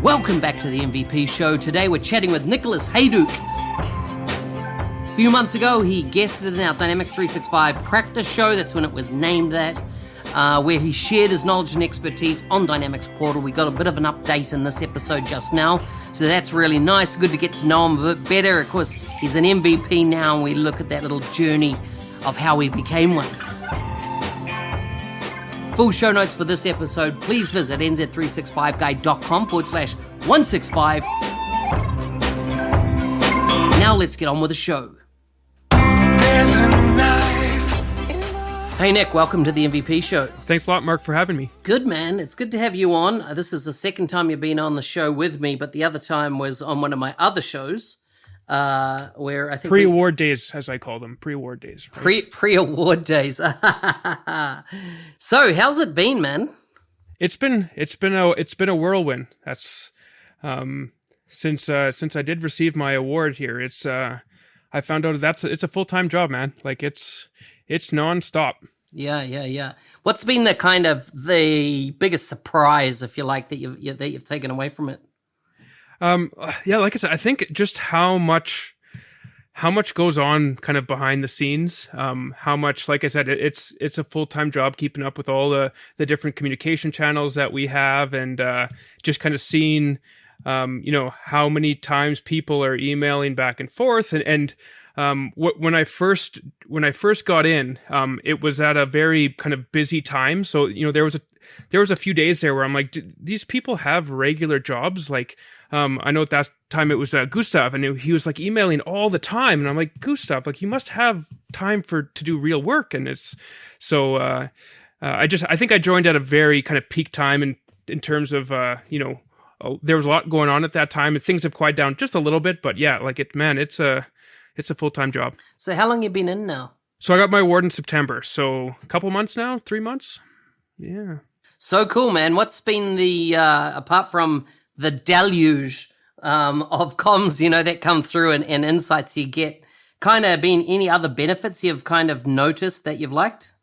Welcome back to the MVP show. Today we're chatting with Nicholas Hayduk. A few months ago, he guested in our Dynamics 365 practice show. That's when it was named that, where he shared his knowledge and expertise on Dynamics Portal. We got a bit of an update in this episode just now, so that's really nice. Good to get to know him a bit better. Of course, he's an MVP now, and we look at that little journey of how he became one. Full show notes for this episode, please visit nz365guide.com/165. Now let's get on with the show. Hey Nick, welcome to the MVP show. Thanks a lot, Mark, for having me. Good, man. It's good to have you on. This is the second time you've been on the show with me, but the other time was on one of my other shows, where I think pre-award days, as I call them, pre-award days. Right? Pre-award days. So, how's it been, man? It's been a whirlwind. That's since I did receive my award here. I found out it's a full-time job, man. Like it's nonstop. Yeah. What's been the biggest surprise, if you like, that you've taken away from it? Like I said, I think just how much goes on kind of behind the scenes. How much, like I said, it's a full-time job keeping up with all the different communication channels that we have, and just kind of seeing, how many times people are emailing back and forth, and when I first got in, it was at a very kind of busy time. So, there was a few days there where I'm like, do these people have regular jobs? Like, I know at that time it was Gustav, and he was like emailing all the time, and I'm like, Gustav, like you must have time to do real work. And it's so I think I joined at a very kind of peak time in terms of there was a lot going on at that time, and things have quieted down just a little bit. But yeah, like it's a full-time job. So how long you been in now? So I got my award in September. So a couple months now, 3 months. Yeah. So cool, man. What's been the, apart from the deluge of comms, that come through and insights you get, kind of been any other benefits you've kind of noticed that you've liked?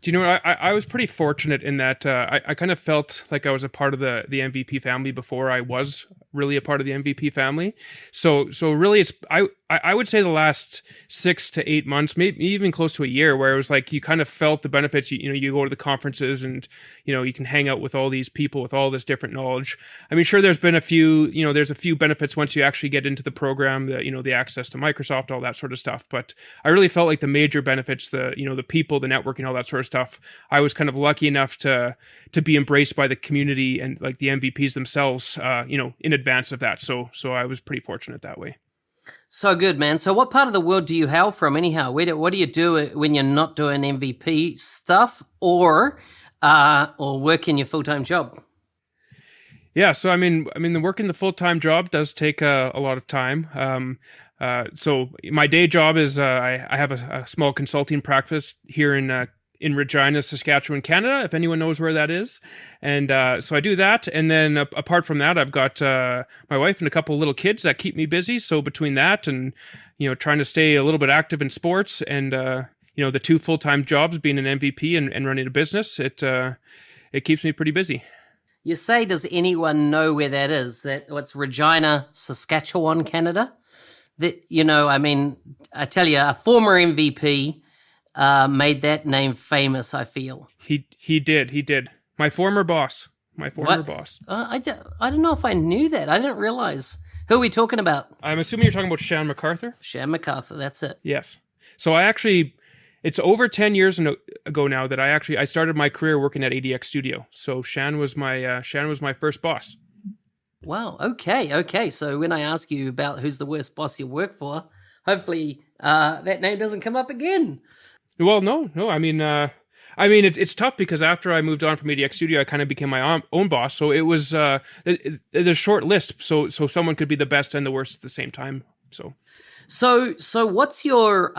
Do you know what? I was pretty fortunate in that I kind of felt like I was a part of the MVP family before I was really a part of the MVP family. So really, I would say the last 6 to 8 months, maybe even close to a year, where it was like you kind of felt the benefits. You go to the conferences, and you can hang out with all these people with all this different knowledge. I mean, sure, there's been a few there's a few benefits once you actually get into the program, the access to Microsoft, all that sort of stuff. But I really felt like the major benefits, the people, the networking, all that sort of stuff. I was kind of lucky enough to be embraced by the community and like the MVPs themselves, in advance of that. So I was pretty fortunate that way. So good, man. So what part of the world do you hail from anyhow? What do you do when you're not doing MVP stuff or work in your full-time job? Yeah. So, I mean, the work in the full-time job does take a lot of time. So my day job is, I have a small consulting practice here in Regina, Saskatchewan, Canada, if anyone knows where that is. And so I do that. And then apart from that, I've got my wife and a couple of little kids that keep me busy. So between that and, trying to stay a little bit active in sports and, the 2 full-time jobs, being an MVP and running a business, it keeps me pretty busy. You say, does anyone know where that is? What's Regina, Saskatchewan, Canada? I tell you, a former MVP made that name famous, I feel. He did. My former boss. I don't know if I knew that. I didn't realize. Who are we talking about? I'm assuming you're talking about Shan MacArthur? Shan MacArthur, that's it. Yes. So it's over 10 years ago now that I started my career working at ADX Studio. So Shan was my first boss. Wow, okay. So when I ask you about who's the worst boss you work for, hopefully that name doesn't come up again. Well, no. I mean, it's tough because after I moved on from ADX Studio, I kind of became my own boss. So it was there's a short list, so someone could be the best and the worst at the same time. So what's your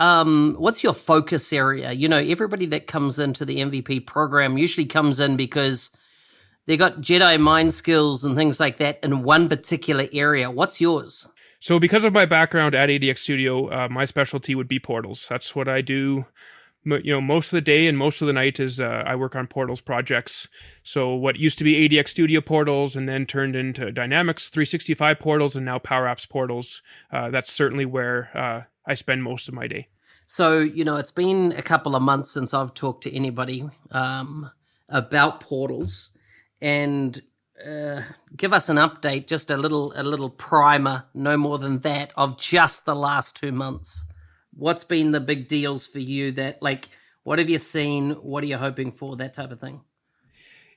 focus area? Everybody that comes into the MVP program usually comes in because they got Jedi mind skills and things like that in one particular area. What's yours? So because of my background at ADX Studio, my specialty would be portals. That's what I do most of the day and most of the night is I work on Portals projects. So what used to be ADX Studio Portals and then turned into Dynamics 365 Portals and now PowerApps Portals. That's certainly where I spend most of my day. So, it's been a couple of months since I've talked to anybody about Portals, and give us an update, just a little primer, no more than that, of just the last 2 months. What's been the big deals for you that, what have you seen? What are you hoping for? That type of thing.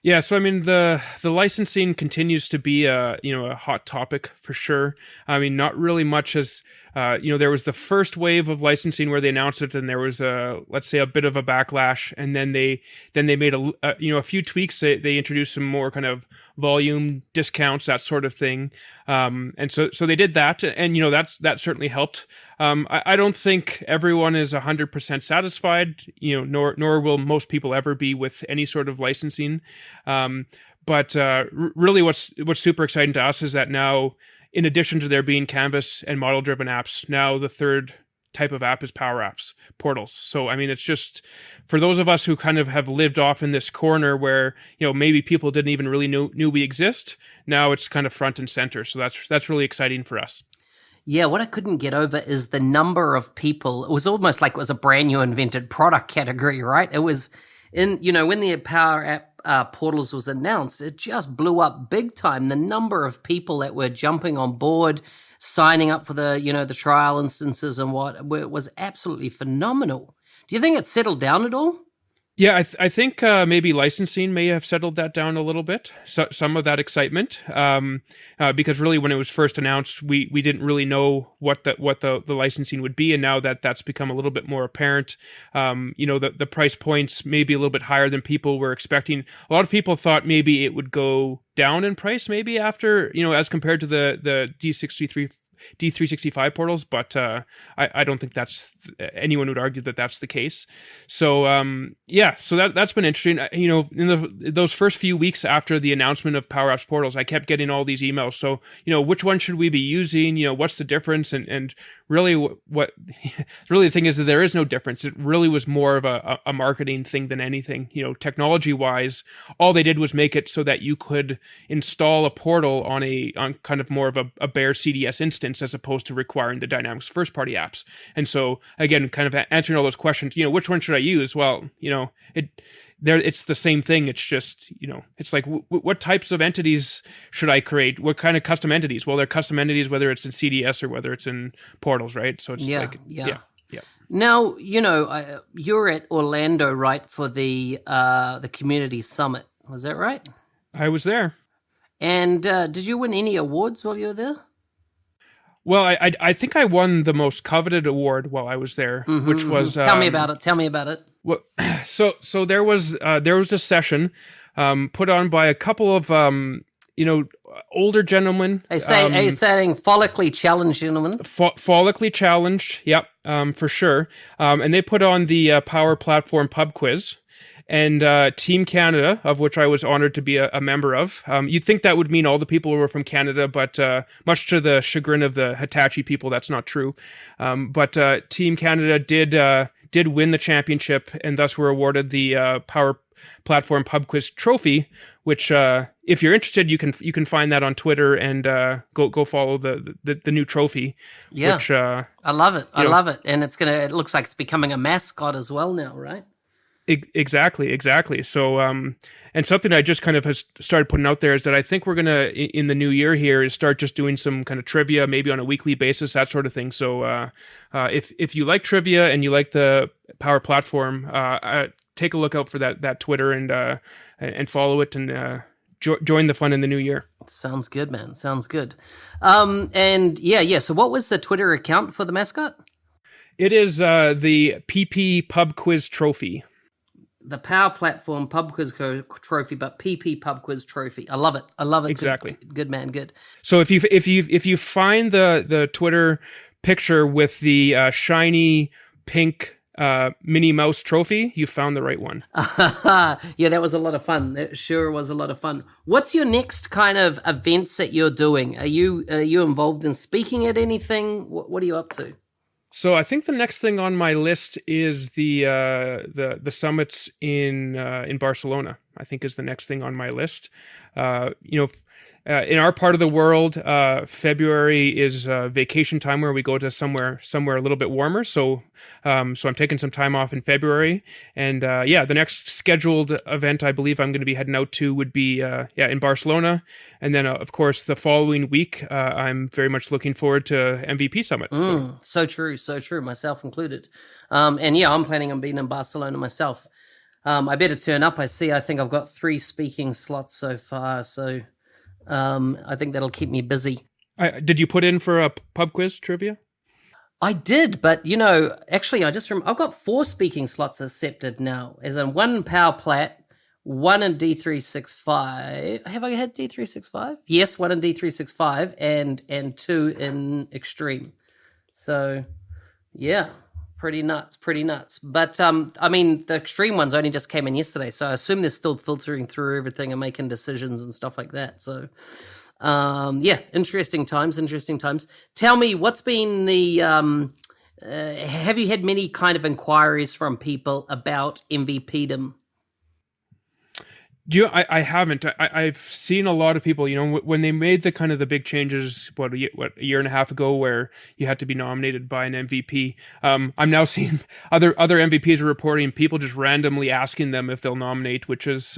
Yeah, so I mean the licensing continues to be a hot topic for sure. I mean, not really much as there was the first wave of licensing where they announced it, and there was let's say a bit of a backlash, and then they made a few tweaks. They introduced some more kind of volume discounts, that sort of thing, and so they did that, and that certainly helped. I don't think everyone is 100% satisfied, nor will most people ever be with any sort of licensing. But really what's super exciting to us is that now, in addition to there being Canvas and model-driven apps, now the third type of app is PowerApps Portals. So, I mean, it's just for those of us who kind of have lived off in this corner where, maybe people didn't even really knew we exist, now it's kind of front and center. So that's really exciting for us. Yeah, what I couldn't get over is the number of people. It was almost like it was a brand new invented product category, right? It was when the Power App Portals was announced, it just blew up big time. The number of people that were jumping on board, signing up for the trial instances and what was absolutely phenomenal. Do you think it's settled down at all? Yeah, I think maybe licensing may have settled that down a little bit. So, some of that excitement, because really when it was first announced, we didn't really know what the licensing would be, and now that's become a little bit more apparent. The price points may be a little bit higher than people were expecting. A lot of people thought maybe it would go down in price, maybe after as compared to the D365 portals, but I don't think anyone would argue that that's the case. So so that's been interesting. In those first few weeks after the announcement of PowerApps Portals, I kept getting all these emails. So which one should we be using? What's the difference? And really, what really the thing is that there is no difference. It really was more of a marketing thing than anything. Technology wise, all they did was make it so that you could install a portal on kind of more of a bare CDS instance, as opposed to requiring the Dynamics first-party apps. And so, again, kind of answering all those questions, which one should I use? Well, it's the same thing. It's just, it's like, what types of entities should I create? What kind of custom entities? Well, they're custom entities, whether it's in CDS or whether it's in Portals, right? So it's yeah. Yeah. Now, you're at Orlando, right, for the Community Summit. Was that right? I was there. And did you win any awards while you were there? Well, I think I won the most coveted award while I was there, which was Tell me about it. Well, so there was a session put on by a couple of older gentlemen. Saying follically challenged gentlemen. Follically challenged, yep, for sure. And they put on the Power Platform Pub Quiz. And Team Canada, of which I was honored to be a member of. You'd think that would mean all the people were from Canada, but much to the chagrin of the Hitachi people, that's not true. But Team Canada did win the championship, and thus were awarded the Power Platform Pub Quiz Trophy, which, if you're interested, you can find that on Twitter and go follow the new trophy. Yeah, which, I love it. I love it, and it looks like it's becoming a mascot as well now, right? Exactly. So, and something I just kind of has started putting out there is that I think we're going to, in the new year here, is start just doing some kind of trivia, maybe on a weekly basis, that sort of thing. So, if you like trivia and you like the Power Platform, take a look out for that Twitter and follow it and join the fun in the new year. Sounds good, man. Sounds good. And yeah. So, what was the Twitter account for the mascot? It is the PP Pub Quiz Trophy. The Power Platform Pub Quiz Trophy, but PP Pub Quiz Trophy. I love it. Exactly. Good man. Good. So if you find the Twitter picture with the shiny pink Minnie Mouse trophy, you found the right one. Yeah, that was a lot of fun. That sure was a lot of fun. What's your next kind of events that you're doing? Are you involved in speaking at anything? What are you up to? So I think the next thing on my list is the summits in Barcelona. I think is the next thing on my list. You know, in our part of the world, February is vacation time where we go to somewhere a little bit warmer. So I'm taking some time off in February, and the next scheduled event I believe I'm going to be heading out to would be in Barcelona, and then of course the following week I'm very much looking forward to MVP Summit. So true, myself included. And yeah, I'm planning on being in Barcelona myself. I better turn up. I think I've got 3 speaking slots so far, so I think that'll keep me busy. Did you put in for a pub quiz trivia? I did, but actually, I've got 4 speaking slots accepted now, as in 1 in Power Plat, 1 in D365. Have I had D365? Yes, 1 in D365 and 2 in Extreme. So, yeah, pretty nuts. But I mean, the Extreme ones only just came in yesterday, so I assume they're still filtering through everything and making decisions and stuff like that. So, interesting times. Tell me, what's been the have you had many kind of inquiries from people about MVPdom? I haven't. I've seen a lot of people, when they made the kind of the big changes, a year and a half ago, where you had to be nominated by an MVP. I'm now seeing other MVPs are reporting people just randomly asking them if they'll nominate, which is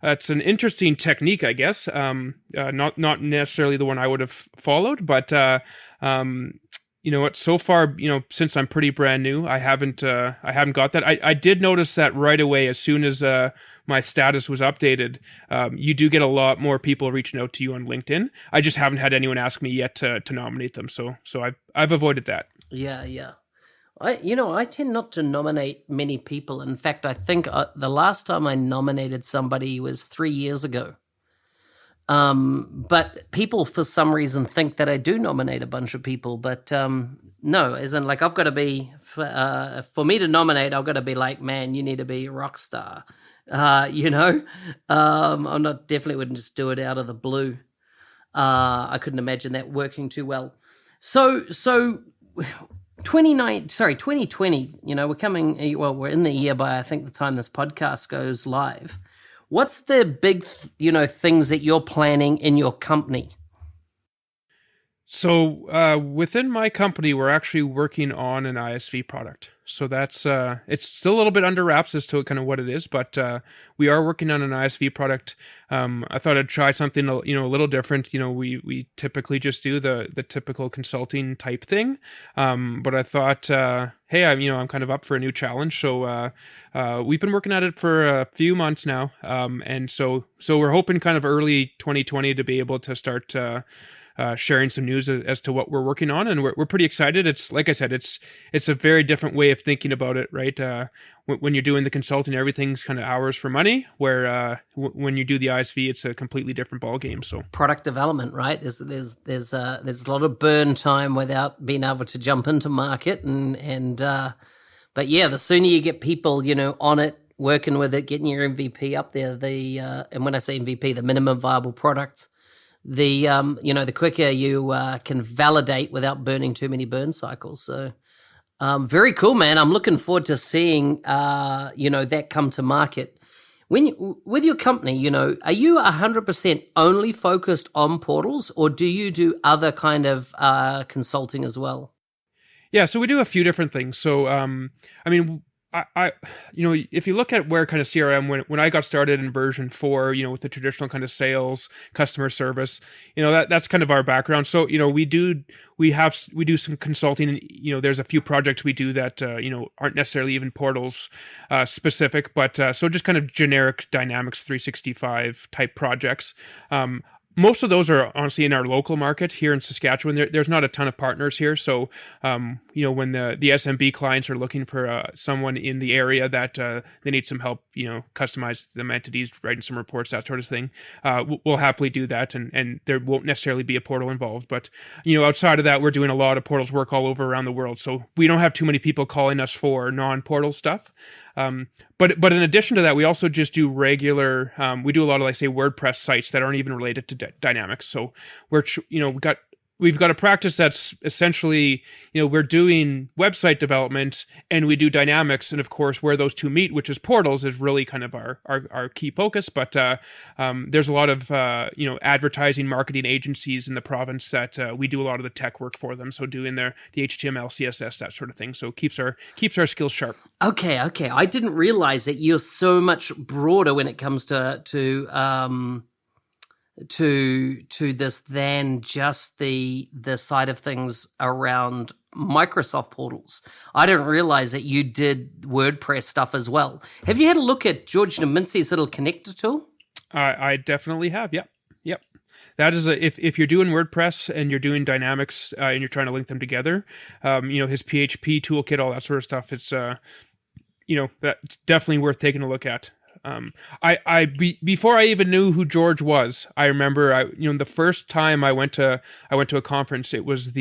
it's an interesting technique, I guess. Not necessarily the one I would have followed, but so far, since I'm pretty brand new, I haven't got that. I did notice that right away as soon as my status was updated. You do get a lot more people reaching out to you on LinkedIn. I just haven't had anyone ask me yet to nominate them. So I've avoided that. Yeah. I tend not to nominate many people. In fact, I think the last time I nominated somebody was 3 years ago. But people for some reason think that I do nominate a bunch of people, but no, as in like I've got to be for me to nominate, I've got to be like, man, you need to be a rock star. I'm not definitely wouldn't just do it out of the blue. I couldn't imagine that working too well. So 2020, we're in the year by I think the time this podcast goes live. What's the big, things that you're planning in your company? So within my company, we're actually working on an ISV product. So that's it's still a little bit under wraps as to kind of what it is, but we are working on an ISV product. I thought I'd try something a little different. We typically just do the typical consulting type thing, but I thought, hey, I'm kind of up for a new challenge. So we've been working at it for a few months now, and so we're hoping kind of early 2020 to be able to start sharing some news as to what we're working on, and we're pretty excited. It's like I said, it's a very different way of thinking about it, right? When you're doing the consulting, everything's kind of hours for money. Where when you do the ISV, it's a completely different ballgame. So product development, right? There's a lot of burn time without being able to jump into market, but yeah, the sooner you get people, on it, working with it, getting your MVP up there, and when I say MVP, the minimum viable product. The quicker you can validate without burning too many burn cycles. So very cool, man. I'm looking forward to seeing that come to market. With your company, are you 100% only focused on portals, or do you do other kind of consulting as well? Yeah, so we do a few different things. So I if you look at where kind of CRM, when I got started in version 4, with the traditional kind of sales, customer service, that's kind of our background. So, we do some consulting, and, there's a few projects we do that, aren't necessarily even portals specific, but so just kind of generic Dynamics 365 type projects. Most of those are honestly in our local market here in Saskatchewan. There's not a ton of partners here. So, when the SMB clients are looking for someone in the area that they need some help, customize them entities, writing some reports, that sort of thing, we'll happily do that. And there won't necessarily be a portal involved. But, outside of that, we're doing a lot of portals work all over around the world. So we don't have too many people calling us for non-portal stuff. But in addition to that, we also just do regular, we do a lot of, like, say, WordPress sites that aren't even related to Dynamics. So we've got we've got a practice that's essentially, we're doing website development and we do dynamics. And of course, where those two meet, which is portals, is really kind of our key focus. But there's a lot of, advertising marketing agencies in the province that we do a lot of the tech work for them. So doing the HTML, CSS, that sort of thing. So keeps our skills sharp. Okay. I didn't realize that you're so much broader when it comes to this than just the side of things around Microsoft portals. I didn't realize that you did WordPress stuff as well. Have you had a look at George Naminsky's little connector tool? I definitely have. Yep. That is if you're doing WordPress and you're doing dynamics and you're trying to link them together, his PHP toolkit, all that sort of stuff. It's that's definitely worth taking a look at. Before I even knew who George was, I remember the first time I went to a conference, it was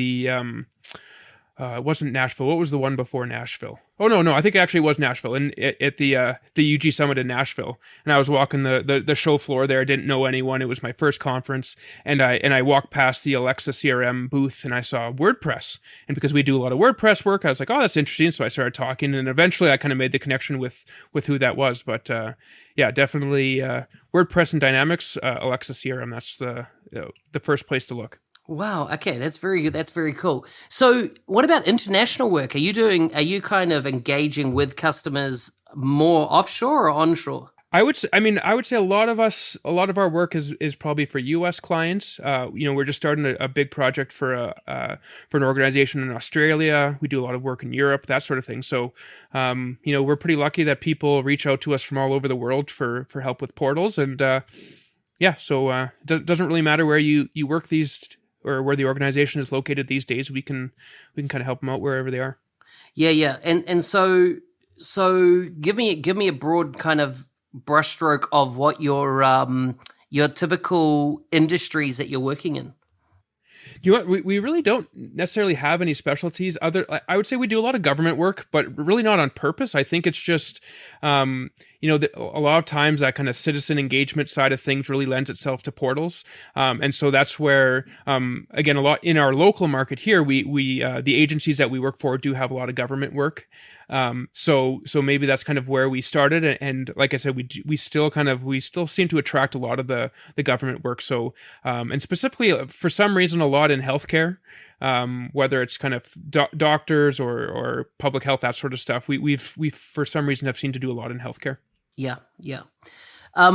it wasn't Nashville. What was the one before Nashville? Oh no, I think actually it was Nashville, and at the UG Summit in Nashville. And I was walking the show floor there. I didn't know anyone. It was my first conference, and I walked past the Alexa CRM booth, and I saw WordPress. And because we do a lot of WordPress work, I was like, oh, that's interesting. So I started talking, and eventually I kind of made the connection with who that was. But yeah, definitely WordPress and Dynamics, Alexa CRM. That's the first place to look. Wow. Okay, that's very good. That's very cool. So, what about international work? Are you kind of engaging with customers more offshore or onshore? I would say a lot of our work is probably for U.S. clients. We're just starting a big project for an organization in Australia. We do a lot of work in Europe, that sort of thing. So, we're pretty lucky that people reach out to us from all over the world for help with portals. And so it doesn't really matter where you work these or where the organization is located these days. We can kind of help them out wherever they are. Yeah. And so give me a broad kind of brushstroke of what your typical industries that you're working in. You know what? We really don't necessarily have any specialties. I would say we do a lot of government work, but really not on purpose. I think it's just, a lot of times that kind of citizen engagement side of things really lends itself to portals. And so that's where, again, a lot in our local market here, we the agencies that we work for do have a lot of government work. So maybe that's kind of where we started. And like I said, we still seem to attract a lot of the government work. So, and specifically for some reason, a lot in healthcare, whether it's kind of doctors or public health, that sort of stuff. We've for some reason have seemed to do a lot in healthcare. Yeah.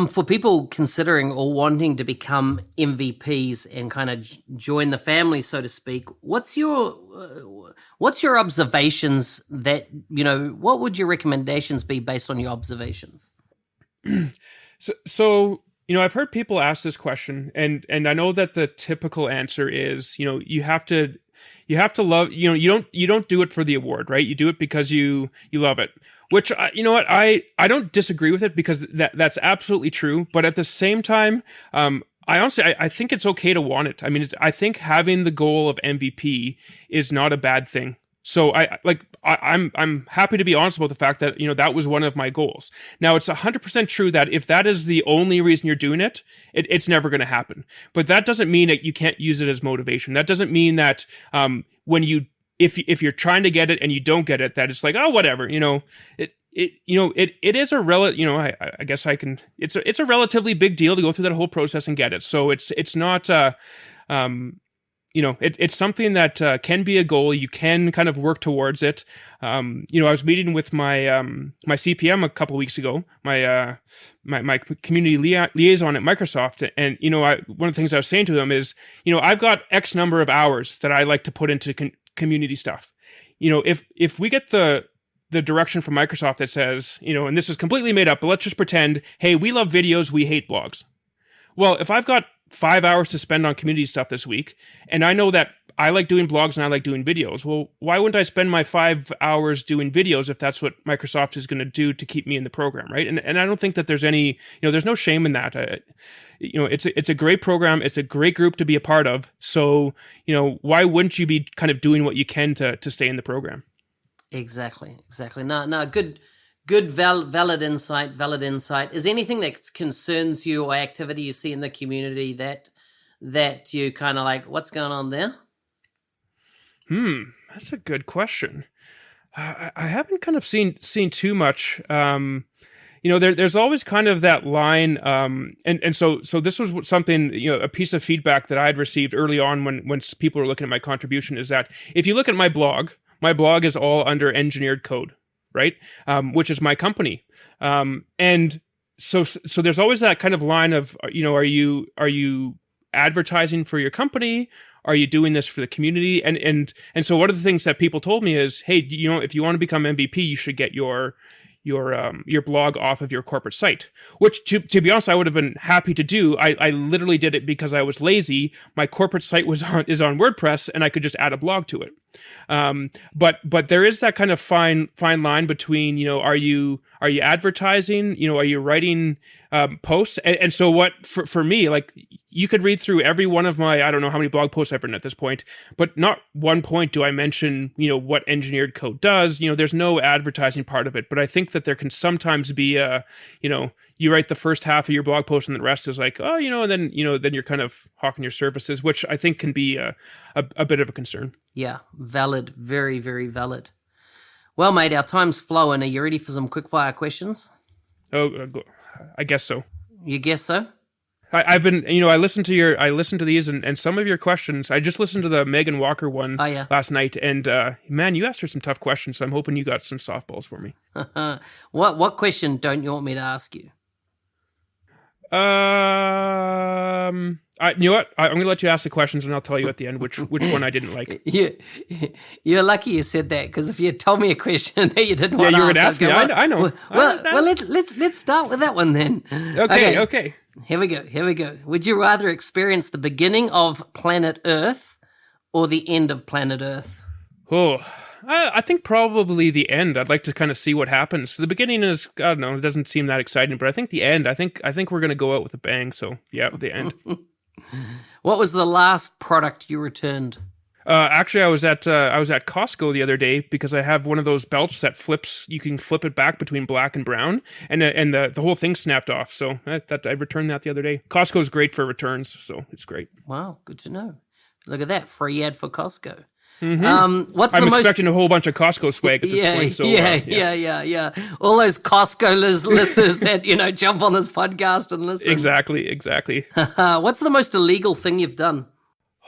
For people considering or wanting to become MVPs and kind of join the family, so to speak, what's your observations that, what would your recommendations be based on your observations? So I've heard people ask this question, and I know that the typical answer is, you have to love, you don't do it for the award, right? You do it because you love it. Which, I don't disagree with it, because that's absolutely true. But at the same time, I think it's okay to want it. I mean, I think having the goal of MVP is not a bad thing. So I'm happy to be honest about the fact that, that was one of my goals. Now, it's 100% true that if that is the only reason you're doing it, it's never going to happen. But that doesn't mean that you can't use it as motivation. That doesn't mean that if you're trying to get it and you don't get it, that it's like, oh, whatever, it is a I guess it's a relatively big deal to go through that whole process and get it. So it's not, it's something that can be a goal. You can kind of work towards it. I was meeting with my my CPM a couple of weeks ago, my community liaison at Microsoft, and one of the things I was saying to them is, I've got X number of hours that I like to put into community stuff. If we get the direction from Microsoft that says, and this is completely made up, but let's just pretend, hey, we love videos, we hate blogs. Well, if I've got 5 hours to spend on community stuff this week, and I know that I like doing blogs and I like doing videos, well, why wouldn't I spend my 5 hours doing videos if that's what Microsoft is going to do to keep me in the program, right? And I don't think that there's any, there's no shame in that. It's a great program. It's a great group to be a part of. So, why wouldn't you be kind of doing what you can to stay in the program? Exactly. No, good, valid insight. Is there anything that concerns you or activity you see in the community that you kind of like, what's going on there? That's a good question. I haven't kind of seen too much. There's always kind of that line, and so this was something, a piece of feedback that I had received early on when people were looking at my contribution, is that if you look at my blog is all under engineered code, right? Which is my company, and so there's always that kind of line of, are you advertising for your company? Are you doing this for the community? And so one of the things that people told me is, hey, if you want to become MVP, you should get your blog off of your corporate site, which to be honest, I would have been happy to do. I literally did it because I was lazy. My corporate site is on WordPress, and I could just add a blog to it. But there is that kind of fine line between, are you advertising, are you writing posts? And so what, for me, like, you could read through every one of my, I don't know how many blog posts I've written at this point, but not one point do I mention, what engineered code does. There's no advertising part of it, but I think that there can sometimes be you write the first half of your blog post and the rest is like, and then you're kind of hawking your services, which I think can be a bit of a concern. Yeah, valid. Very, very valid. Well, mate, our time's flowing. Are you ready for some quickfire questions? Oh, I guess so. You guess so? I've been, I listened to these and some of your questions. I just listened to the Megan Walker one last night, and man, you asked her some tough questions. So I'm hoping you got some softballs for me. What question don't you want me to ask you? You know what? I'm going to let you ask the questions, and I'll tell you at the end which one I didn't like. You're lucky you said that, because if you had told me a question that you didn't want to ask, me. I know. Well, let's start with that one then. Okay. Here we go. Would you rather experience the beginning of planet Earth or the end of planet Earth? Oh, I think probably the end. I'd like to kind of see what happens. The beginning is, I don't know, it doesn't seem that exciting, but I think the end, I think we're going to go out with a bang. So yeah, the end. What was the last product you returned? Actually, I was at Costco the other day because I have one of those belts that flips. You can flip it back between black and brown, and the whole thing snapped off. So I returned that the other day. Costco is great for returns, so it's great. Wow, good to know. Look at that, free ad for Costco. Mm-hmm. I'm expecting a whole bunch of Costco swag at this point. So, yeah. All those Costco listeners that jump on this podcast and listen. Exactly. What's the most illegal thing you've done?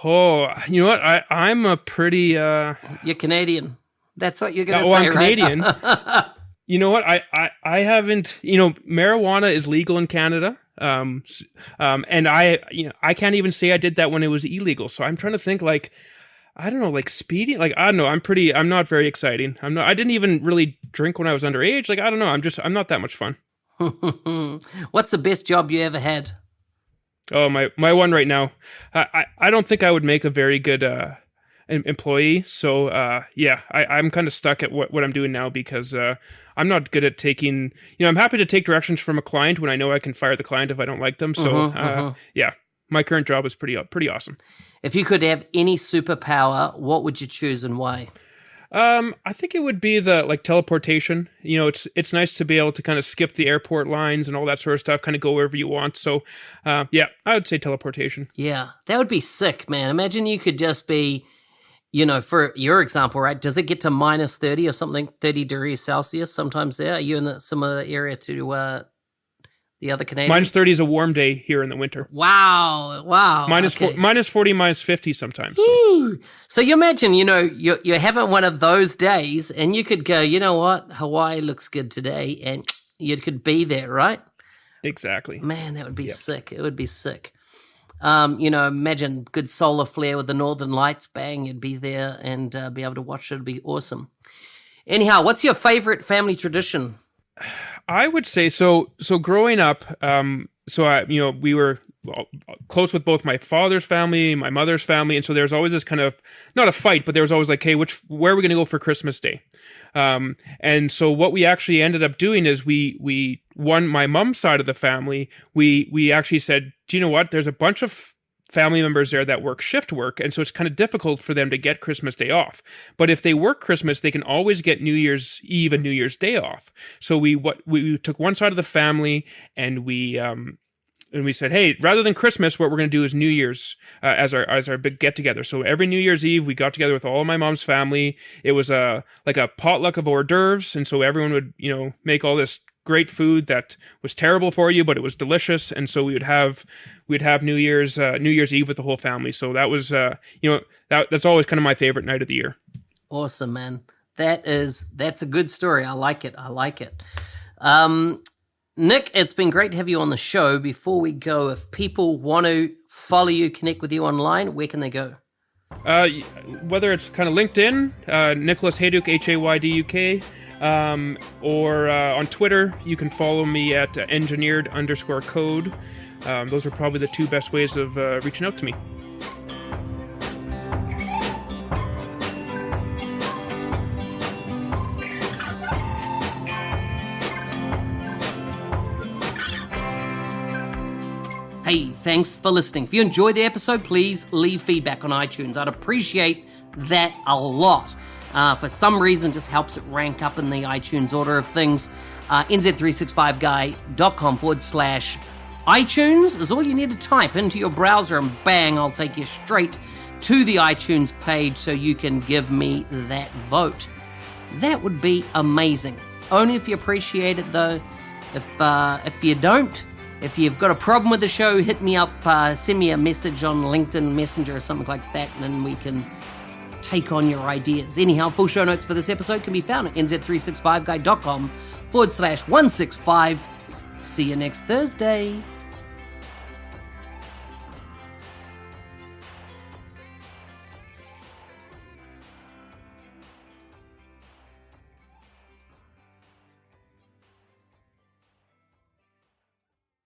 Oh, you know what? I'm a pretty... You're Canadian. That's what you're going to say, I'm Canadian. You know what? I haven't... marijuana is legal in Canada. And I can't even say I did that when it was illegal. So I'm trying to think, like, I don't know, like speeding. Like, I don't know. I'm not very exciting. I didn't even really drink when I was underage. Like, I don't know. I'm not that much fun. What's the best job you ever had? Oh, my one right now. I don't think I would make a very good employee. So I'm kind of stuck at what I'm doing now because I'm not good at taking. I'm happy to take directions from a client when I know I can fire the client if I don't like them. So my current job is pretty awesome. If you could have any superpower, what would you choose and why? I think it would be the teleportation. It's nice to be able to kind of skip the airport lines and all that sort of stuff, kind of go wherever you want. So, I would say teleportation. Yeah, that would be sick, man. Imagine you could just be, for your example, right? Does it get to minus 30 or something, 30 degrees Celsius sometimes there? Are you in a similar area to the other Canadians? Minus 30 is a warm day here in the winter. Wow. Minus 40, minus 50 sometimes. So you imagine, you're having one of those days and you could go, you know what, Hawaii looks good today, and you could be there, right? Exactly. Man, that would be sick. It would be sick. Imagine good solar flare with the Northern Lights, bang, you'd be there and be able to watch it. It'd be awesome. Anyhow, what's your favorite family tradition? I would say so growing up, we were close with both my father's family, my mother's family, and so there's always this kind of, not a fight, but there was always like, hey, where are we going to go for Christmas Day? And so what we actually ended up doing is we my mom's side of the family, we actually said, do you know what? There's a bunch of family members there that work shift work, and so it's kind of difficult for them to get Christmas Day off. But if they work Christmas, they can always get New Year's Eve and New Year's Day off. So we took one side of the family and we we said, hey, rather than Christmas, what we're going to do is New Year's as our big get together. So every New Year's Eve, we got together with all of my mom's family. It was like a potluck of hors d'oeuvres, and so everyone would make all this great food that was terrible for you, but it was delicious. And so we'd have New Year's Eve with the whole family. So that was that's always kind of my favorite night of the year. Awesome, man. That's a good story. I like it. Nick, it's been great to have you on the show. Before we go, if people want to follow you, connect with you online, where can they go? Whether it's kind of LinkedIn, Nicholas Hayduk, Hayduk, or on Twitter, you can follow me at engineered_code. Those are probably the two best ways of reaching out to me. Hey, thanks for listening. If you enjoyed the episode, please leave feedback on iTunes. I'd appreciate that a lot. For some reason, just helps it rank up in the iTunes order of things. nz365guy.com/iTunes is all you need to type into your browser, and bang, I'll take you straight to the iTunes page so you can give me that vote. That would be amazing. Only if you appreciate it, though. If you don't, if you've got a problem with the show, hit me up, send me a message on LinkedIn Messenger or something like that, and then we can take on your ideas. Anyhow, full show notes for this episode can be found at nz365guy.com/165. See you next Thursday.